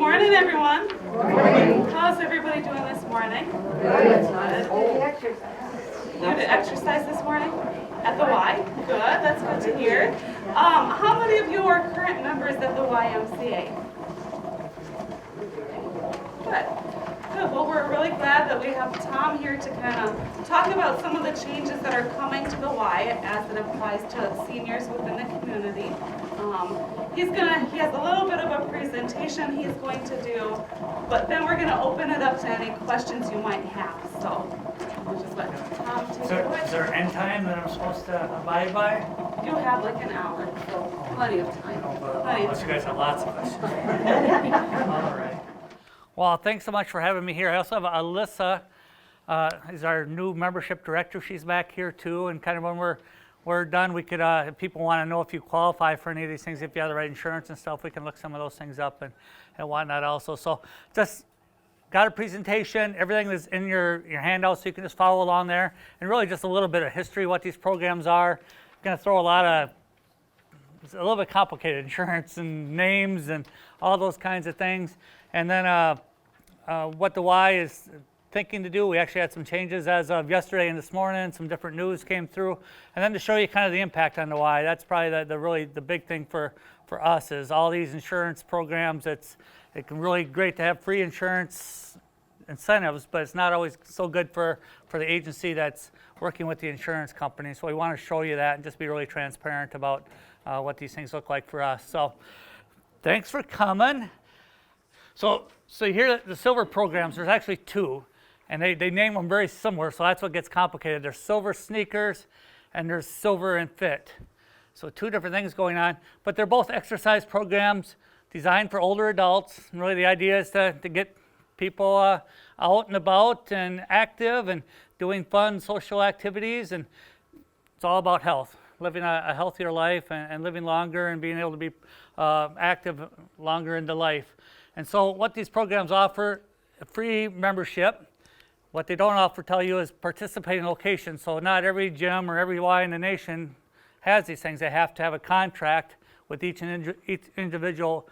morning, everyone. Good morning. How's everybody doing this morning? Good. You did exercise this morning at the Y? Good, that's good to hear. How many of you are current members of the YMCA? Good. Good. Well, we're really glad that we have Tom here to kind of talk about some of the changes that are coming to the Y as it applies to seniors within the community. He has a little bit of a presentation he's going to do, but then we're going to open it up to any questions you might have. So we'll just let Tom take it away. Is there an end time that I'm supposed to abide by? You have like an hour, so plenty of time. Plenty of Unless you guys have lots of questions. All right. Well, thanks so much for having me here. I also have Alyssa, is our new membership director. She's back here too, and kind of when we're done, we could, if people want to know if you qualify for any of these things, if you have the right insurance and stuff, we can look some of those things up and whatnot also. So just got a presentation, everything is in your handout, so you can just follow along there, and really just a little bit of history, what these programs are. I'm going to throw it's a little bit complicated, insurance and names and all those kinds of things. And then what the Y is thinking to do. We actually had some changes as of yesterday and this morning. Some different news came through. And then to show you kind of the impact on the Y, that's probably the big thing for us is all these insurance programs. It can really great to have free insurance incentives, but it's not always so good for the agency that's working with the insurance company. So we want to show you that and just be really transparent about what these things look like for us. So thanks for coming. So here the silver programs, there's actually two, and they name them very similar, so that's what gets complicated. There's silver sneakers and there's silver and fit. So two different things going on, but they're both exercise programs designed for older adults. And really the idea is to get people out and about and active and doing fun social activities, and it's all about health, living a healthier life and living longer and being able to be active longer into life. And so what these programs offer, a free membership. What they don't offer tell you is participating locations. So not every gym or every Y in the nation has these things. They have to have a contract with each individual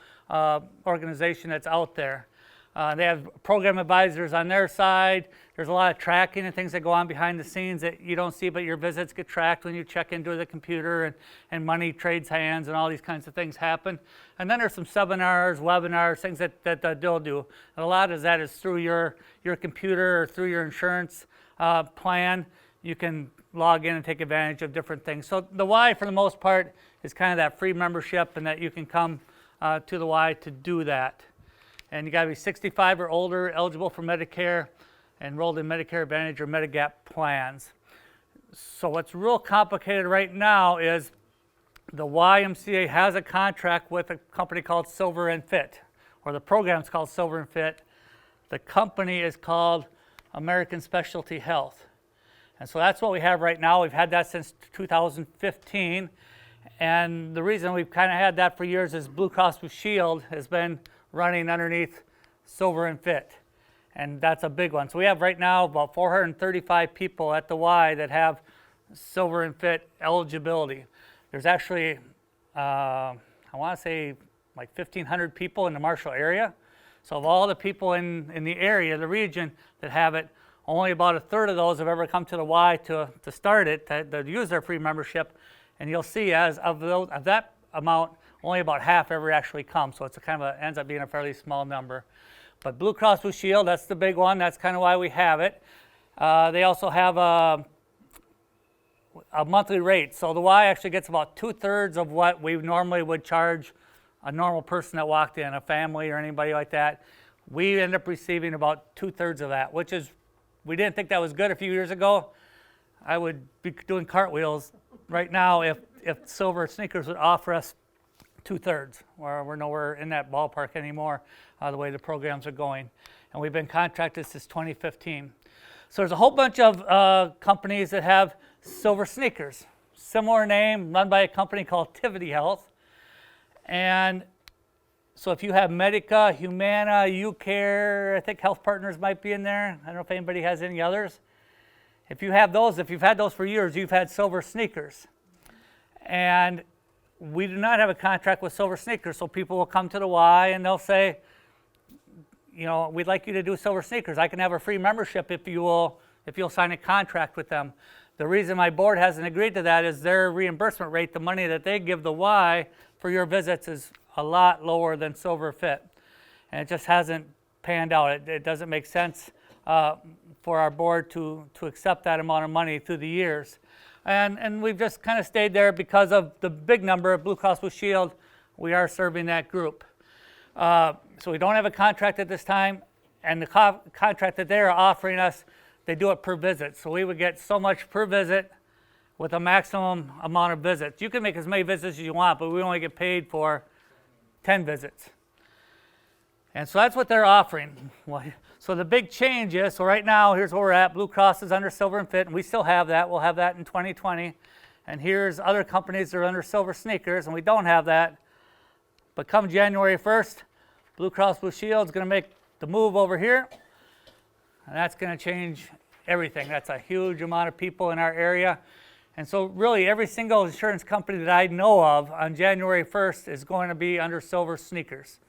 organization that's out there. They have program advisors on their side. There's a lot of tracking and things that go on behind the scenes that you don't see, but your visits get tracked when you check into the computer, and money trades hands and all these kinds of things happen. And then there's some seminars, webinars, things that they'll do. And a lot of that is through your computer or through your insurance plan. You can log in and take advantage of different things. So the Y, for the most part, is kind of that free membership, and that you can come to the Y to do that. And you got to be 65 or older, eligible for Medicare, enrolled in Medicare Advantage or Medigap plans. So what's real complicated right now is the YMCA has a contract with a company called Silver and Fit, or the program's called Silver and Fit. The company is called American Specialty Health. And so that's what we have right now. We've had that since 2015. And the reason we've kind of had that for years is Blue Cross Blue Shield has been running underneath Silver and Fit, and that's a big one. So we have right now about 435 people at the Y that have Silver and Fit eligibility. There's actually, I want to say like 1,500 people in the Marshall area. So of all the people in the area, the region that have it, only about a third of those have ever come to the Y to start it, to use their free membership. And you'll see as of that amount, only about half ever actually come, so it's ends up being a fairly small number. But Blue Cross Blue Shield, that's the big one. That's kind of why we have it. They also have a monthly rate. So the Y actually gets about 2/3 of what we normally would charge a normal person that walked in, a family or anybody like that. We end up receiving about 2/3 of that, which is, we didn't think that was good a few years ago. I would be doing cartwheels right now if Silver Sneakers would offer us 2/3, or we're nowhere in that ballpark anymore, the way the programs are going. And we've been contracted since 2015. So there's a whole bunch of companies that have Silver Sneakers. Similar name, run by a company called Tivity Health. And so if you have Medica, Humana, UCare, I think Health Partners might be in there. I don't know if anybody has any others. If you have those, if you've had those for years, you've had Silver Sneakers. And we do not have a contract with Silver Sneakers, so people will come to the Y and they'll say, you know, we'd like you to do Silver Sneakers. I can have a free membership if you'll sign a contract with them. The reason my board hasn't agreed to that is their reimbursement rate, the money that they give the Y for your visits, is a lot lower than Silver Fit. And it just hasn't panned out. It doesn't make sense for our board to accept that amount of money through the years. And we've just kind of stayed there because of the big number of Blue Cross Blue Shield. We are serving that group. So we don't have a contract at this time, and the contract that they're offering us, they do it per visit. So we would get so much per visit with a maximum amount of visits. You can make as many visits as you want, but we only get paid for 10 visits. And so that's what they're offering. So the big change is, so right now, here's where we're at. Blue Cross is under Silver and Fit, and we still have that. We'll have that in 2020. And here's other companies that are under Silver Sneakers, and we don't have that. But come January 1st, Blue Cross Blue Shield is going to make the move over here, and that's going to change everything. That's a huge amount of people in our area. And so really every single insurance company that I know of on January 1st is going to be under Silver Sneakers.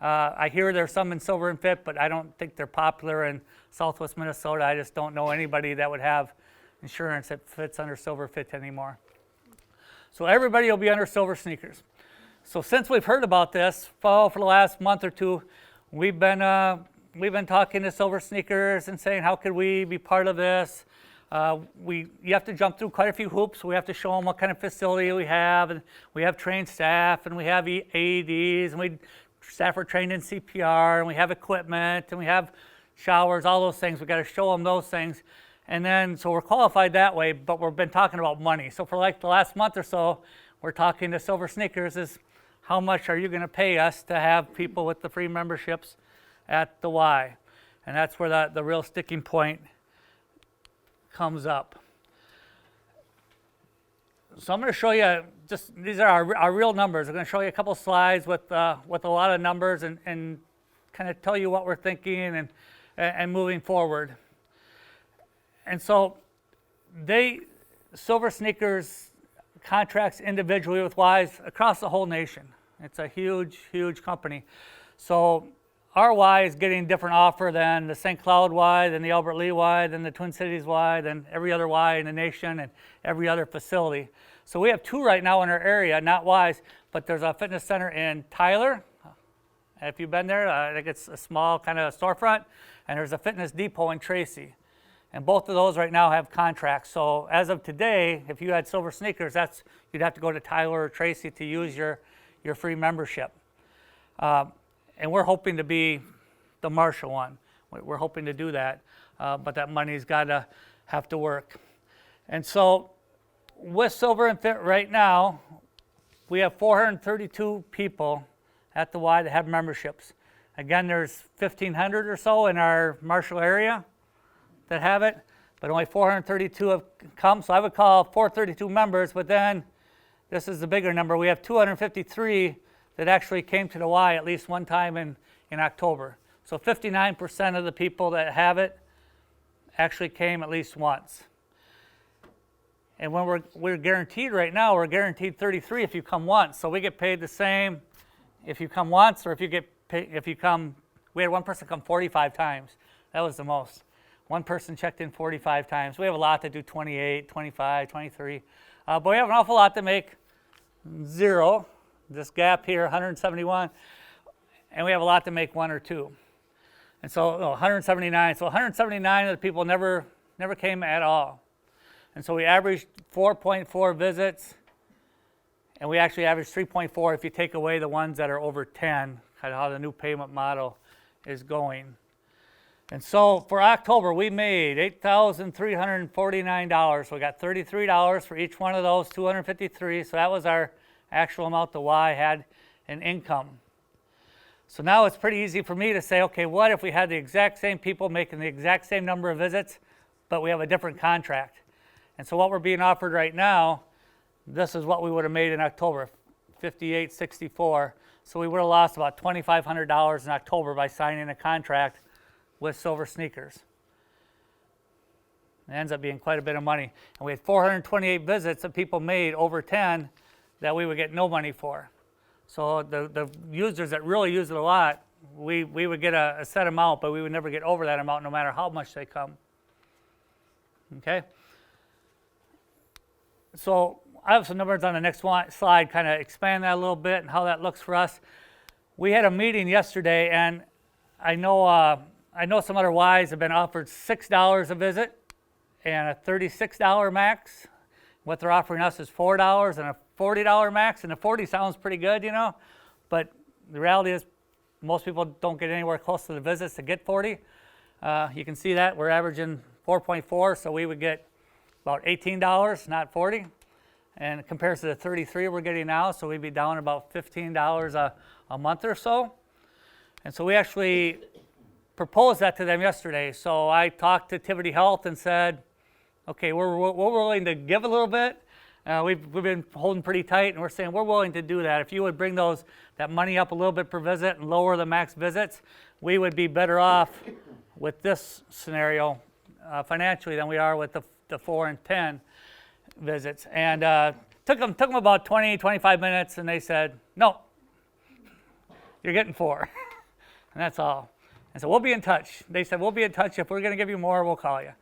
I hear there's some in Silver and Fit, but I don't think they're popular in Southwest Minnesota. I just don't know anybody that would have insurance that fits under Silver Fit anymore. So everybody will be under Silver Sneakers. So since we've heard about this, for the last month or two, we've been talking to Silver Sneakers and saying, how could we be part of this? You have to jump through quite a few hoops. We have to show them what kind of facility we have, and we have trained staff, and we have AEDs, and staff are trained in CPR, and we have equipment, and we have showers, all those things. We've got to show them those things. And then, so we're qualified that way, but we've been talking about money. So for like the last month or so, we're talking to Silver Sneakers is, how much are you going to pay us to have people with the free memberships at the Y? And that's where the real sticking point comes up. So I'm going to show you just, these are our real numbers. I'm going to show you a couple slides with a lot of numbers and kind of tell you what we're thinking and moving forward. And so Silver Sneakers contracts individually with Ys across the whole nation. It's a huge, huge company. So our Y is getting a different offer than the St. Cloud Y, than the Albert Lea Y, than the Twin Cities Y, than every other Y in the nation and every other facility. So we have 2 right now in our area, not Ys, but there's a fitness center in Tyler. If you've been there, I think it's a small kind of storefront, and there's a Fitness Depot in Tracy. And both of those right now have contracts. So as of today, if you had Silver Sneakers, you'd have to go to Tyler or Tracy to use your free membership. And we're hoping to be the Marshall one. We're hoping to do that, but that money's got to have to work. And so with Silver and Fit right now, we have 432 people at the Y that have memberships. Again, there's 1,500 or so in our Marshall area that have it, but only 432 have come. So I would call 432 members, but then this is the bigger number. We have 253 that actually came to the Y at least one time in October. So 59% of the people that have it actually came at least once. And when we're guaranteed right now, we're guaranteed 33 if you come once. So we get paid the same if you come once, or if you get paid, if you come, we had one person come 45 times. That was the most. One person checked in 45 times. We have a lot that do 28, 25, 23. But we have an awful lot that make 0. This gap here, 171. And we have a lot that make 1 or 2. And so 179. So 179 of the people never came at all. And so we averaged 4.4 visits. And we actually averaged 3.4 if you take away the ones that are over 10, kind of how the new payment model is going. And so for October, we made $8,349. We got $33 for each one of those, 253. So that was our actual amount the Y had in income. So now it's pretty easy for me to say, okay, what if we had the exact same people making the exact same number of visits, but we have a different contract? And so what we're being offered right now, this is what we would have made in October, $58.64. So we would have lost about $2,500 in October by signing a contract with Silver Sneakers. It ends up being quite a bit of money. And we had 428 visits that people made over 10 that we would get no money for. So the users that really use it a lot we would get a set amount, but we would never get over that amount no matter how much they come. Okay? So I have some numbers on the next slide, kind of expand that a little bit and how that looks for us. We had a meeting yesterday, and I know some other Ys have been offered $6 a visit and a $36 max. What they're offering us is $4 and a $40 max, and the 40 sounds pretty good, but the reality is most people don't get anywhere close to the visits to get 40. You can see that we're averaging 4.4, so we would get about $18, not 40. And it compares to the 33 we're getting now, so we'd be down about $15 a month or so. And so we actually proposed that to them yesterday. So I talked to Tivity Health and said, okay, we're willing to give a little bit. We've been holding pretty tight, and we're saying we're willing to do that. If you would bring that money up a little bit per visit and lower the max visits, we would be better off with this scenario financially than we are with the 4 and 10 visits. And took them about 20, 25 minutes, and they said, no, you're getting 4. And that's all. And so we'll be in touch. They said, we'll be in touch. If we're going to give you more, we'll call you.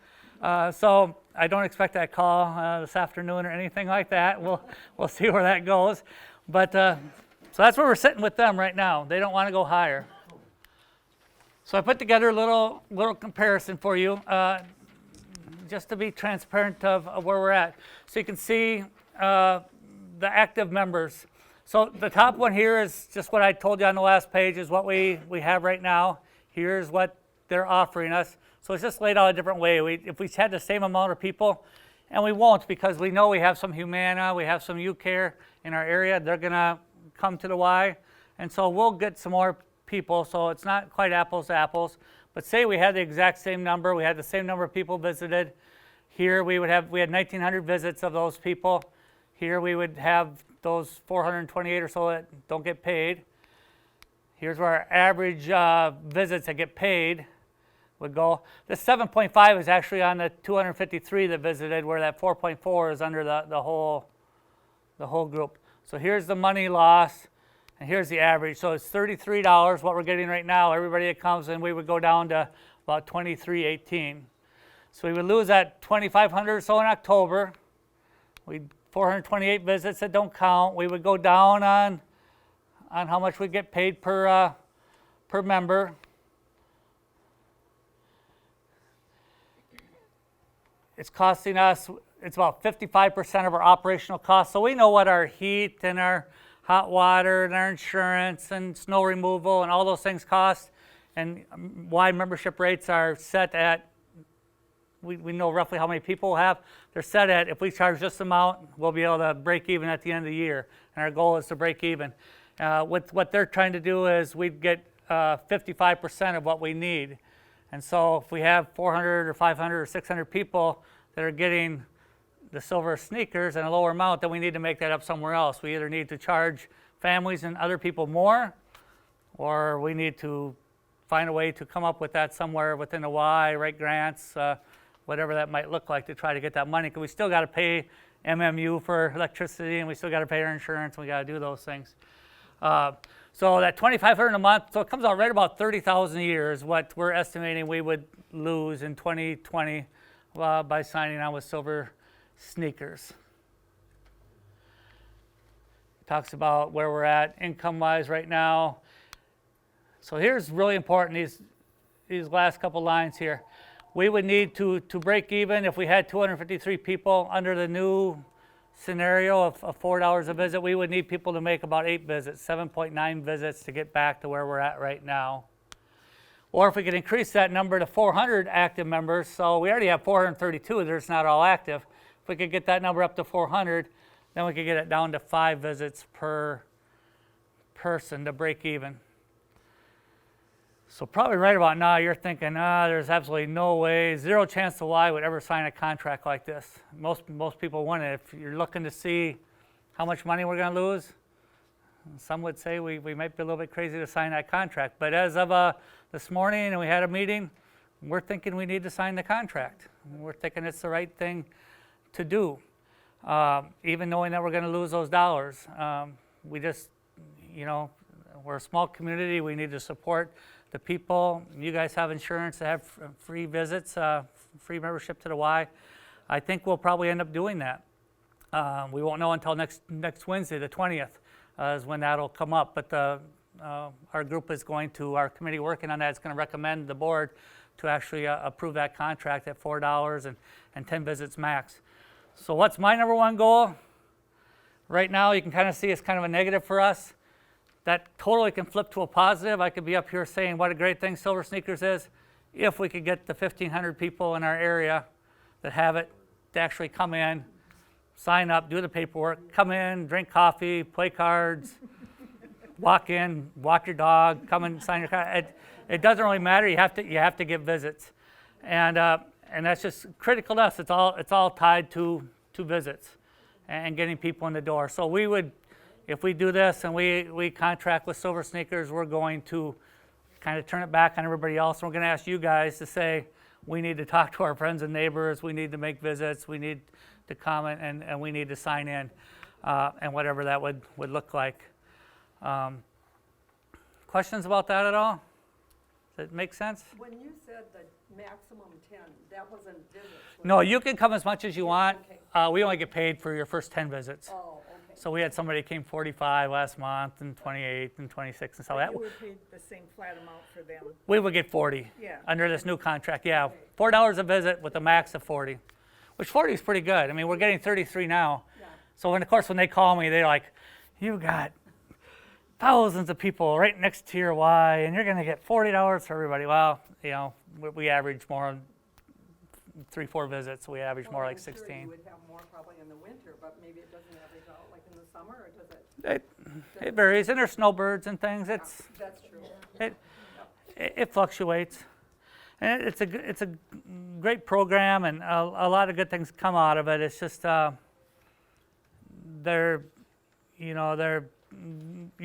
So I don't expect that call this afternoon or anything like that. We'll see where that goes. But so that's where we're sitting with them right now. They don't want to go higher. So I put together a little comparison for you, just to be transparent of where we're at. So you can see the active members. So the top one here is just what I told you on the last page is what we have right now. Here's what they're offering us. So it's just laid out a different way. If we had the same amount of people, and we won't because we know we have some Humana, we have some UCare in our area, they're going to come to the Y. And so we'll get some more people, so it's not quite apples to apples. But say we had the exact same number, we had the same number of people visited. Here we had 1,900 visits of those people. Here we would have those 428 or so that don't get paid. Here's where our average visits that get paid would go. The 7.5 is actually on the 253 that visited, where that 4.4 is under the whole group. So here's the money loss, and here's the average. So it's $33 what we're getting right now. Everybody that comes in, we would go down to about $23.18. So we would lose that 2,500 or so in October. 428 visits that don't count. We would go down on how much we get paid per member. It's costing us, it's about 55% of our operational costs. So we know what our heat and our hot water and our insurance and snow removal and all those things cost, and why membership rates are set at, we know roughly how many people we'll have. They're set at, if we charge this amount, we'll be able to break even at the end of the year. And our goal is to break even. With what they're trying to do is we'd get 55% of what we need. And so if we have 400 or 500 or 600 people that are getting the silver sneakers and a lower amount, then we need to make that up somewhere else. We either need to charge families and other people more, or we need to find a way to come up with that somewhere within the Y, write grants, whatever that might look like to try to get that money, because we still got to pay MMU for electricity, and we still got to pay our insurance, and we got to do those things. So that $2,500 a month, so it comes out right about $30,000 a year is what we're estimating we would lose in 2020 by signing on with Silver Sneakers. It talks about where we're at income-wise right now. So here's really important, these last couple lines here. We would need to break even if we had 253 people under the new scenario of $4 a visit. We would need people to make about 8 visits, 7.9 visits to get back to where we're at right now. Or if we could increase that number to 400 active members, so we already have 432, they're just not all active. If we could get that number up to 400, then we could get it down to 5 visits per person to break even. So probably right about now you're thinking, there's absolutely no way, zero chance the Y would ever sign a contract like this. Most people wouldn't. If you're looking to see how much money we're going to lose, some would say we might be a little bit crazy to sign that contract. But as of this morning, and we had a meeting, we're thinking we need to sign the contract. We're thinking it's the right thing to do, even knowing that we're going to lose those dollars. We just, we're a small community. We need to support the people. You guys have insurance to have free visits, free membership to the Y. I think we'll probably end up doing that. We won't know until next Wednesday, the 20th, is when that'll come up. But our group is going to, our committee working on that is going to recommend the board to actually approve that contract at $4 and 10 visits max. So what's my number one goal? Right now, you can kind of see it's kind of a negative for us. That totally can flip to a positive. I could be up here saying what a great thing Silver Sneakers is if we could get the 1,500 people in our area that have it to actually come in, sign up, do the paperwork, come in, drink coffee, play cards, walk in, walk your dog, come and sign your card. It doesn't really matter. You have to get visits, and that's just critical to us. It's all tied to visits and getting people in the door. So we would, if we do this and we contract with Silver Sneakers, we're going to kind of turn it back on everybody else. And we're going to ask you guys to say, we need to talk to our friends and neighbors, we need to make visits, we need to comment, and we need to sign in, and whatever that would look like. Questions about that at all? Does it make sense? When you said the maximum 10, that wasn't visits? was No, it? you can come as much as you want. Okay. We only get paid for your first 10 visits. Oh, okay. So we had somebody came 45 last month, and 28, and 26, and so that, You were paid the same flat amount for them. we would get 40 Yeah. under this new contract. Yeah, $4 a visit with a max of 40, which 40 is pretty good. I mean, we're getting 33 now. Yeah. So of course, when they call me, they're like, you got thousands of people right next to your Y, and you're going to get $40 for everybody. Well, you know, we average more 3-4 visits. We average more like I'm sure 16. you would have more probably in the winter, but maybe it doesn't average out like in the summer, or does it? It varies, and there's snowbirds and things. It's That's true. it fluctuates, and it's a great program, and a lot of good things come out of it. It's just you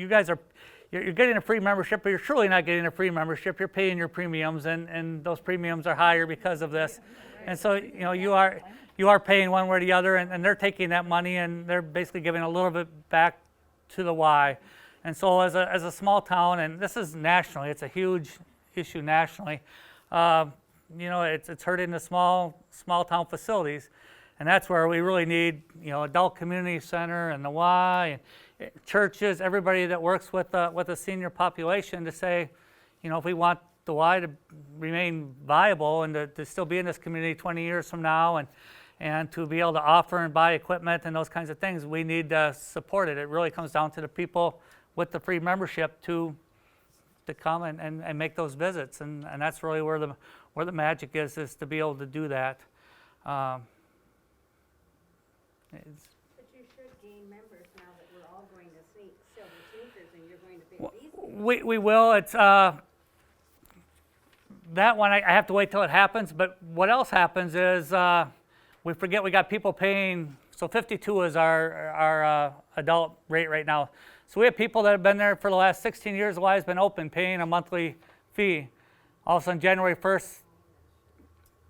guys are you're getting a free membership, but you're truly not getting a free membership. You're paying your premiums, and those premiums are higher because of this. And so you are paying one way or the other, and they're taking that money and they're basically giving a little bit back to the Y. And so as a small town, and this is nationally, it's a huge issue nationally. It's hurting the small town facilities, and that's where we really need adult community center and the Y, and churches, everybody that works with a senior population to say, if we want the Y to remain viable and to still be in this community 20 years from now, and to be able to offer and buy equipment and those kinds of things, we need to support it. It really comes down to the people with the free membership to come and make those visits, and that's really where the magic is to be able to do that. But you should gain members now that we're all going to see Silver Sneakers and you're going to pay these. We will. It's that one. I have to wait till it happens. But what else happens is we forget we got people paying. So 52 is our adult rate right now. So we have people that have been there for the last 16 years. The Y has been open, paying a monthly fee. All of a sudden, January 1st,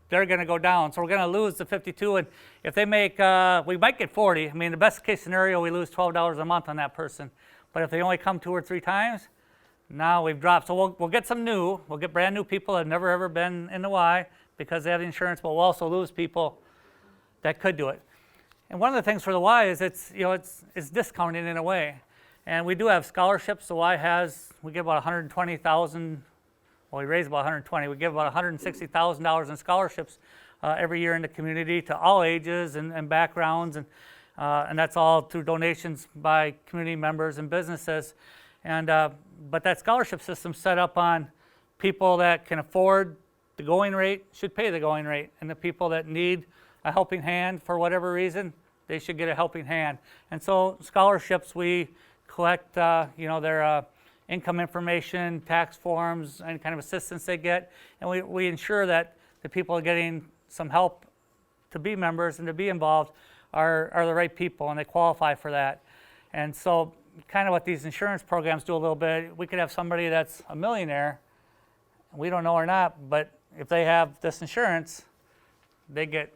they're going to go down. So we're going to lose the 52. And if they make, we might get 40. I mean, the best case scenario, we lose $12 a month on that person. But if they only come 2 or 3 times, now we've dropped. So we'll get some new. We'll get brand new people that have never ever been in the Y because they have the insurance. But we'll also lose people that could do it. And one of the things for the Y is it's discounted in a way. And we do have scholarships. The Y we give about 120,000. Well, we raise about 120. We give about $160,000 in scholarships every year in the community to all ages and backgrounds, and that's all through donations by community members and businesses. And but that scholarship system's set up on people that can afford the going rate should pay the going rate, and the people that need a helping hand for whatever reason, they should get a helping hand. And so scholarships, we collect their income information, tax forms, any kind of assistance they get, and we ensure that the people getting some help to be members and to be involved are the right people and they qualify for that. And so kind of what these insurance programs do a little bit, we could have somebody that's a millionaire, we don't know or not, but if they have this insurance, they get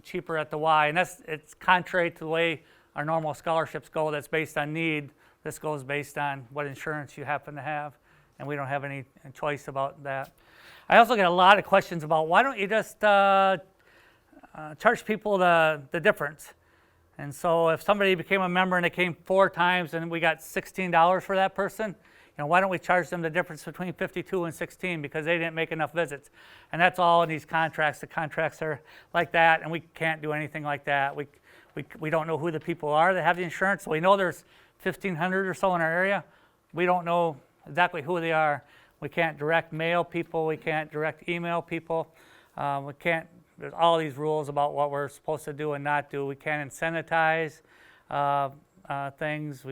cheaper at the Y, and it's contrary to the way our normal scholarships go that's based on need. This goes based on what insurance you happen to have, and we don't have any choice about that. I also get a lot of questions about why don't you just charge people the difference. And so if somebody became a member and they came 4 times and we got $16 for that person, why don't we charge them the difference between 52 and 16 because they didn't make enough visits? And that's all in these contracts. The contracts are like that, and we can't do anything like that. We don't know who the people are that have the insurance. So we know there's 1,500 or so in our area. We don't know exactly who they are. We can't direct mail people. We can't direct email people. We can't. There's all these rules about what we're supposed to do and not do. We can't incentivize things.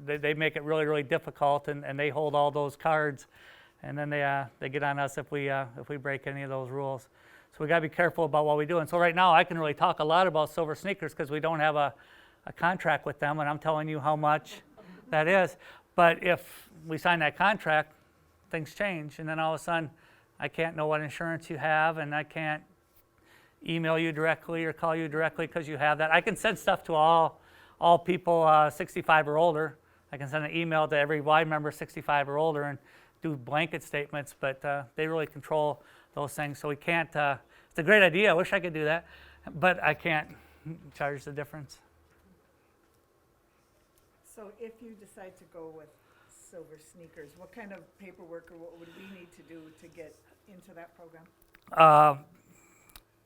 They make it really, really difficult, and they hold all those cards, and then they get on us if we break any of those rules. So we got to be careful about what we do. And so right now I can really talk a lot about Silver Sneakers because we don't have a contract with them, and I'm telling you how much that is. But if we sign that contract, things change, and then all of a sudden I can't know what insurance you have, and I can't email you directly or call you directly because you have that. I can send stuff to all people 65 or older. I can send an email to every Y member 65 or older and do blanket statements, but they really control those things. So we can't, it's a great idea. I wish I could do that, but I can't charge the difference. So if you decide to go with Silver Sneakers, what kind of paperwork or what would we need to do to get into that program?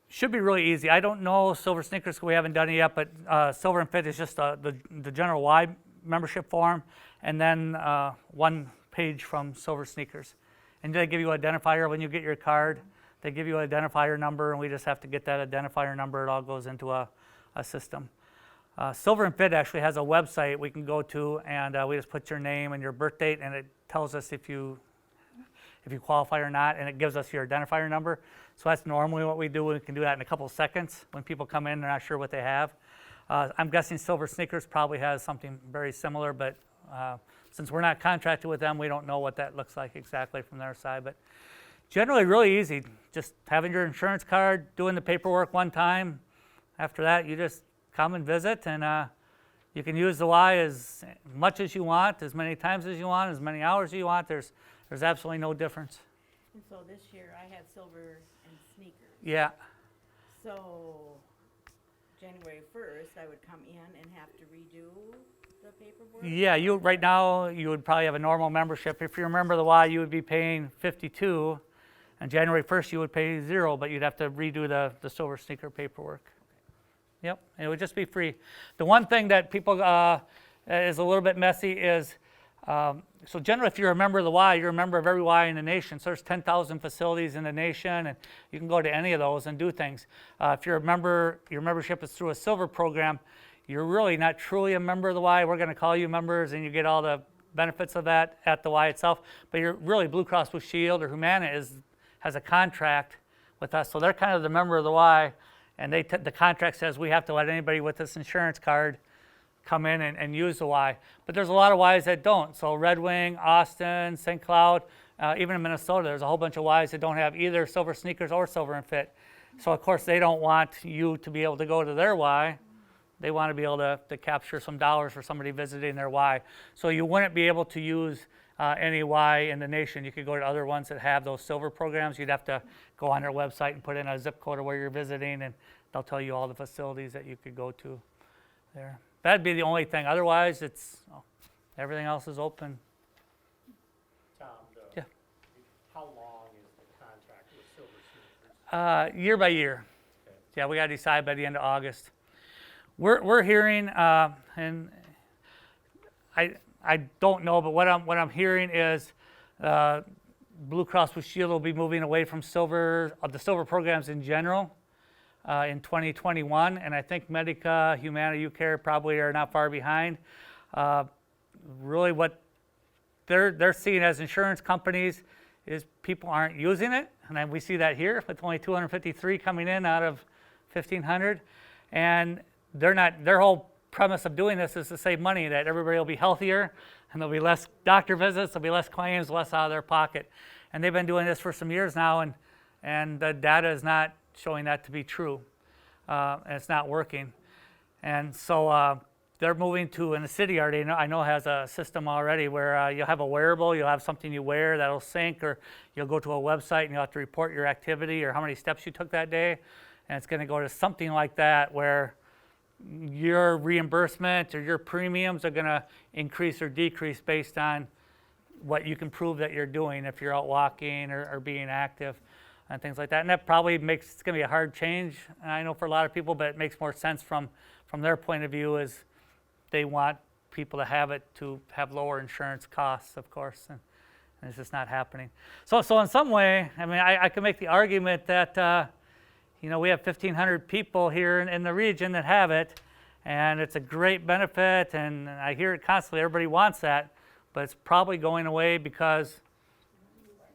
Should be really easy. I don't know Silver Sneakers, we haven't done it yet, but Silver and Fit is just the general Y membership form, and then 1 page from Silver Sneakers. And they give you an identifier when you get your card. They give you an identifier number, and we just have to get that identifier number. It all goes into a system. Silver and Fit actually has a website we can go to, and we just put your name and your birth date, and it tells us if you qualify or not, and it gives us your identifier number. So that's normally what we do. We can do that in a couple of seconds. When people come in, they're not sure what they have. I'm guessing Silver Sneakers probably has something very similar, but since we're not contracted with them, we don't know what that looks like exactly from their side. But generally really easy. Just having your insurance card, doing the paperwork one time. After that, you just come and visit, and you can use the Y as much as you want, as many times as you want, as many hours as you want. There's absolutely no difference. And so this year I had Silver and Sneakers. Yeah. So January 1st, I would come in and have to redo the paperwork? Yeah, right now you would probably have a normal membership. If you remember the Y, you would be paying 52, and January 1st you would pay 0, but you'd have to redo the Silver Sneaker paperwork. Yep, it would just be free. The one thing that people is a little bit messy is, so generally if you're a member of the Y, you're a member of every Y in the nation. So there's 10,000 facilities in the nation, and you can go to any of those and do things. If you're a member, your membership is through a Silver program, you're really not truly a member of the Y. We're going to call you members, and you get all the benefits of that at the Y itself. But you're really Blue Cross Blue Shield or Humana has a contract with us, so they're kind of the member of the Y. And the contract says we have to let anybody with this insurance card come in and use the Y. But there's a lot of Ys that don't. So Red Wing, Austin, St. Cloud, even in Minnesota, there's a whole bunch of Ys that don't have either Silver Sneakers or Silver and Fit. So of course they don't want you to be able to go to their Y. They want to be able to capture some dollars for somebody visiting their Y. So you wouldn't be able to use any Y in the nation. You could go to other ones that have those Silver programs. You'd have to go on their website and put in a zip code of where you're visiting, and they'll tell you all the facilities that you could go to there. That'd be the only thing. Otherwise, everything else is open. Tom, Yeah. how long is the contract with Silver Sneakers? Year by year. Okay. Yeah, we got to decide by the end of August. We're hearing, and I don't know, but what I'm hearing is Blue Cross Blue Shield will be moving away from the Silver programs in general in 2021, and I think Medica, Humana, UCare probably are not far behind. Really, what they're seeing as insurance companies is people aren't using it, and then we see that here with only 253 coming in out of 1,500, and their whole premise of doing this is to save money, that everybody will be healthier and there'll be less doctor visits, there'll be less claims, less out of their pocket. And they've been doing this for some years now, and the data is not showing that to be true, and it's not working. And so they're moving to, in the city already, I know has a system already where you'll have a wearable, you'll have something you wear that'll sync, or you'll go to a website and you'll have to report your activity or how many steps you took that day. And it's going to go to something like that where your reimbursement or your premiums are going to increase or decrease based on what you can prove that you're doing if you're out walking or being active and things like that. And that probably makes, it's going to be a hard change, I know, for a lot of people, but it makes more sense from their point of view, is they want people to have it to have lower insurance costs, of course, and it's just not happening. So in some way, I mean, I can make the argument that, you know, we have 1,500 people here in the region that have it, and it's a great benefit, and I hear it constantly, everybody wants that, but it's probably going away because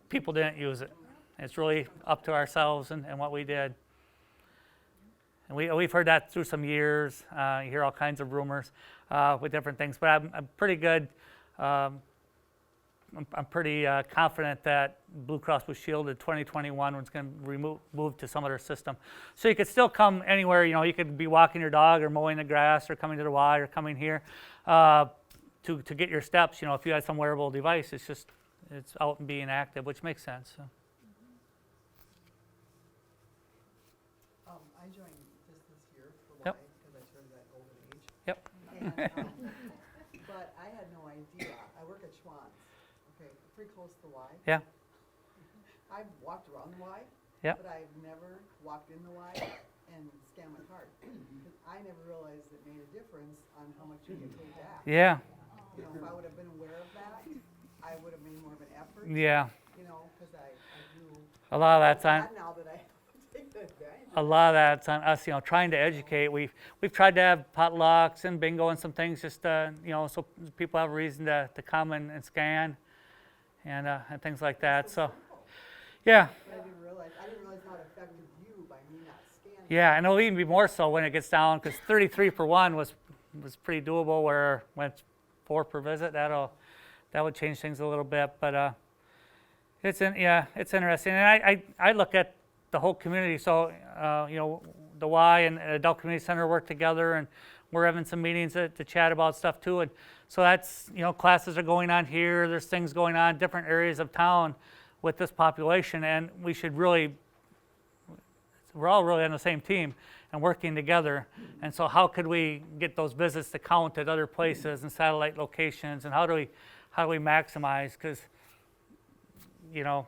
people didn't use it. It's really up to ourselves and what we did. And we've heard that through some years. You hear all kinds of rumors with different things, but I'm pretty good. I'm pretty confident that Blue Cross Blue Shield in 2021 was going to move to some other system. So you could still come anywhere. You know, you could be walking your dog or mowing the grass or coming to the Y or coming here to get your steps. You know, if you had some wearable device, it's out and being active, which makes sense. So. I joined just this year for Yep. Y, because I turned that golden age. Yep. But I had no idea. I work at Schwann's, okay, pretty close to the Y. Yeah. I've walked around the Y, Yep. but I've never walked in the Y and scanned my card. 'Cause I never realized it made a difference on how much you get paid back. Yeah. You know, if I would have been aware of that, I would have made more of an effort, Yeah. you know, because I do. A lot of that's on. Glad now that I take that advantage. A lot of that's on us, you know, trying to educate. We've tried to have potlucks and bingo and some things, just you know, so people have a reason to come and scan and things like that. So, yeah, I didn't realize how it affected you by me not scanning. yeah, and it'll even be more so when it gets down, because 33 for one was pretty doable. Where when it's 4 per visit, that would change things a little bit. But it's interesting, and I look at the whole community. So, you know, the Y and Adult Community Center work together, and we're having some meetings to chat about stuff too. And so that's, you know, classes are going on here. There's things going on in different areas of town with this population, and we're all really on the same team and working together. And so how could we get those visits to count at other places and satellite locations, and how do we maximize? Because, you know,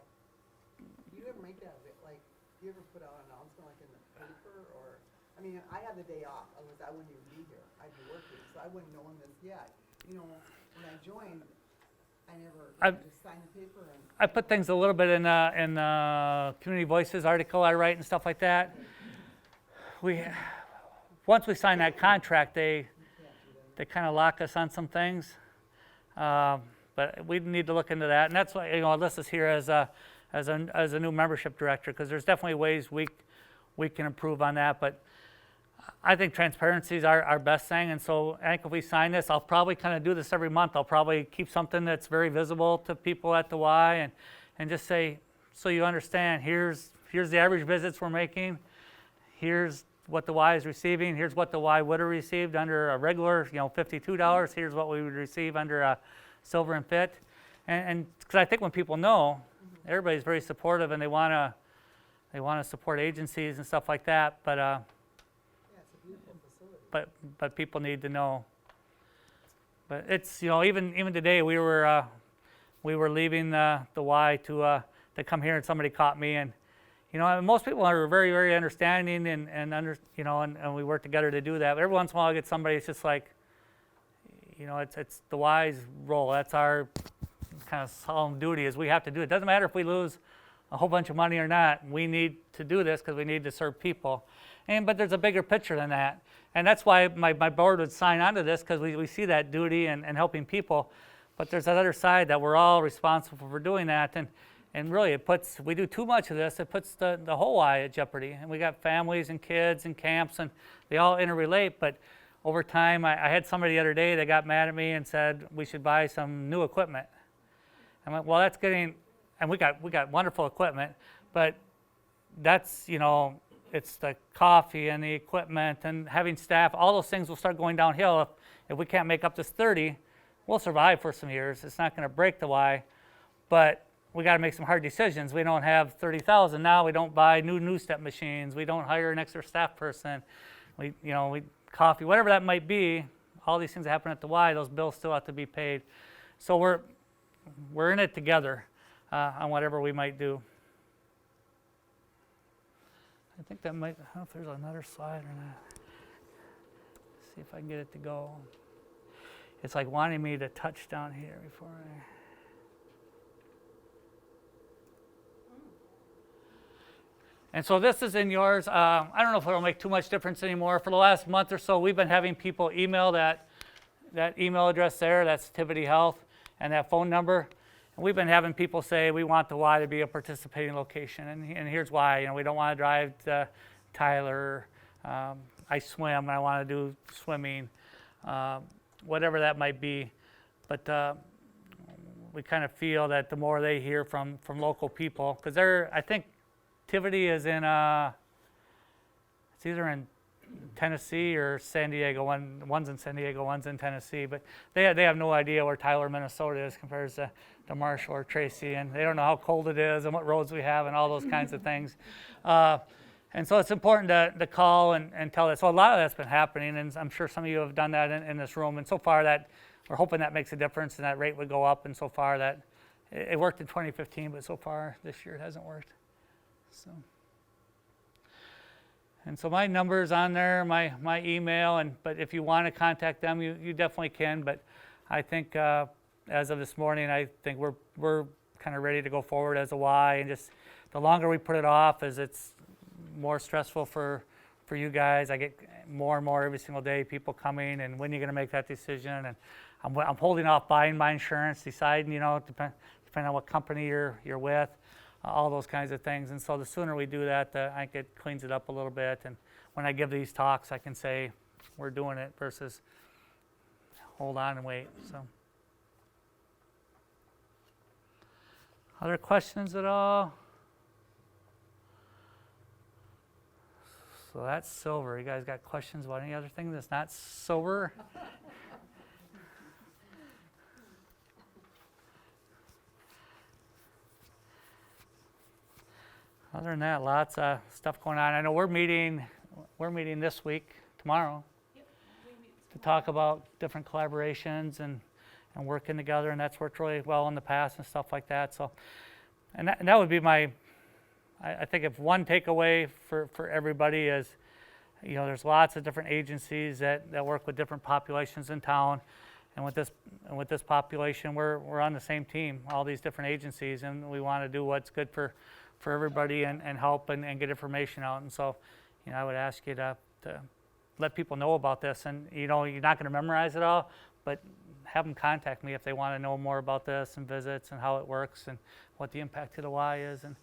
Do you ever make that, like, do you ever put out an announcement like in the paper, or, I mean, I had the day off, I wouldn't even be here, I'd be working, so I wouldn't know this yet. You know, when I joined, I just signed the paper and. I put things a little bit in Community Voices article I write and stuff like that. Once we sign that contract, they kind of lock us on some things, but we need to look into that. And that's why, you know, Alyssa's here as a new membership director, because there's definitely ways we can improve on that. But I think transparency is our best thing, and so I think if we sign this, I'll probably kind of do this every month. I'll probably keep something that's very visible to people at the Y, and just say, so you understand, here's the average visits we're making, here's what the Y is receiving, here's what the Y would have received under a regular, you know, $52, here's what we would receive under a Silver and Fit. And because I think when people know, everybody's very supportive, and they want to support agencies and stuff like that, but Yeah, it's a beautiful facility. but people need to know. But it's, you know, even today we were leaving the Y to come here, and somebody caught me, and you know, most people are very, very understanding and we work together to do that. But every once in a while I get somebody that's just like, you know, it's the Y's role. That's our kind of solemn duty, is we have to do it. It doesn't matter if we lose a whole bunch of money or not. We need to do this because we need to serve people. But there's a bigger picture than that. And that's why my board would sign on to this, because we see that duty and helping people. But there's that other side that we're all responsible for doing that. And really, we do too much of this, it puts the whole Y at jeopardy. And we got families and kids and camps, and they all interrelate. But over time, I had somebody the other day that got mad at me and said we should buy some new equipment. I went, well, and we got wonderful equipment, but that's, you know, it's the coffee and the equipment and having staff. All those things will start going downhill if we can't make up this 30. We'll survive for some years. It's not going to break the Y, but we got to make some hard decisions. We don't have 30,000 now. We don't buy new step machines. We don't hire an extra staff person. We coffee, whatever that might be. All these things that happen at the Y, those bills still have to be paid. So we're in it together on whatever we might do. I think that might, I don't know if there's another slide or not. See if I can get it to go. It's like wanting me to touch down here before I. And so this is in yours. I don't know if it'll make too much difference anymore. For the last month or so, we've been having people email that email address there, that's Tivity Health, and that phone number. And we've been having people say we want the Y to be a participating location, and here's why. We don't want to drive to Tyler. I swim, and I want to do swimming, whatever that might be. But we kind of feel that the more they hear from local people, because I think Tivity is in, it's either in Tennessee or San Diego. One's in San Diego, one's in Tennessee. But they have no idea where Tyler, Minnesota is compared to Marshall or Tracy. And they don't know how cold it is and what roads we have and all those kinds of things. And so it's important to call and tell that. So a lot of that's been happening, and I'm sure some of you have done that in this room. And so far we're hoping that makes a difference and that rate would go up. And so far that it worked in 2015, but so far this year it hasn't worked. And so my number's on there, my email, but if you want to contact them, you definitely can. But I think as of this morning, I think we're kind of ready to go forward as a Y. And just the longer we put it off, as it's more stressful for you guys. I get more and more every single day, people coming, and when you're going to make that decision. And I'm holding off buying my insurance, deciding, depending on what company you're with. All those kinds of things. And so the sooner we do that, I think it cleans it up a little bit. And when I give these talks, I can say we're doing it versus hold on and wait. So, other questions at all? So that's silver. You guys got questions about any other thing that's not silver? Other than that, lots of stuff going on. I know we're meeting this week, tomorrow, to talk about different collaborations and working together, and that's worked really well in the past and stuff like that. So, and that would be I think if one takeaway for everybody is, there's lots of different agencies that work with different populations in town, and with this population, we're on the same team, all these different agencies, and we want to do what's good for everybody and help and get information out. And so, I would ask you to let people know about this. And, you're not going to memorize it all, but have them contact me if they want to know more about this and visits and how it works and what the impact to the Y is. And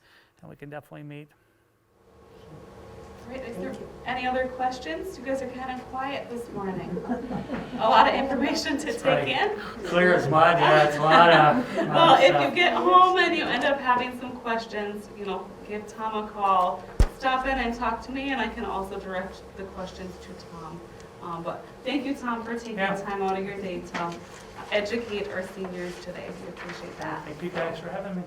we can definitely meet. Great. Is there any other questions? You guys are kind of quiet this morning. A lot of information to take in. Clear as mud, yeah, it's a lot of Well, if stuff. you get home and you end up having some questions, give Tom a call. Stop in and talk to me, and I can also direct the questions to Tom. But thank you, Tom, for taking time out of your day to educate our seniors today. We appreciate that. Thank you guys for having me.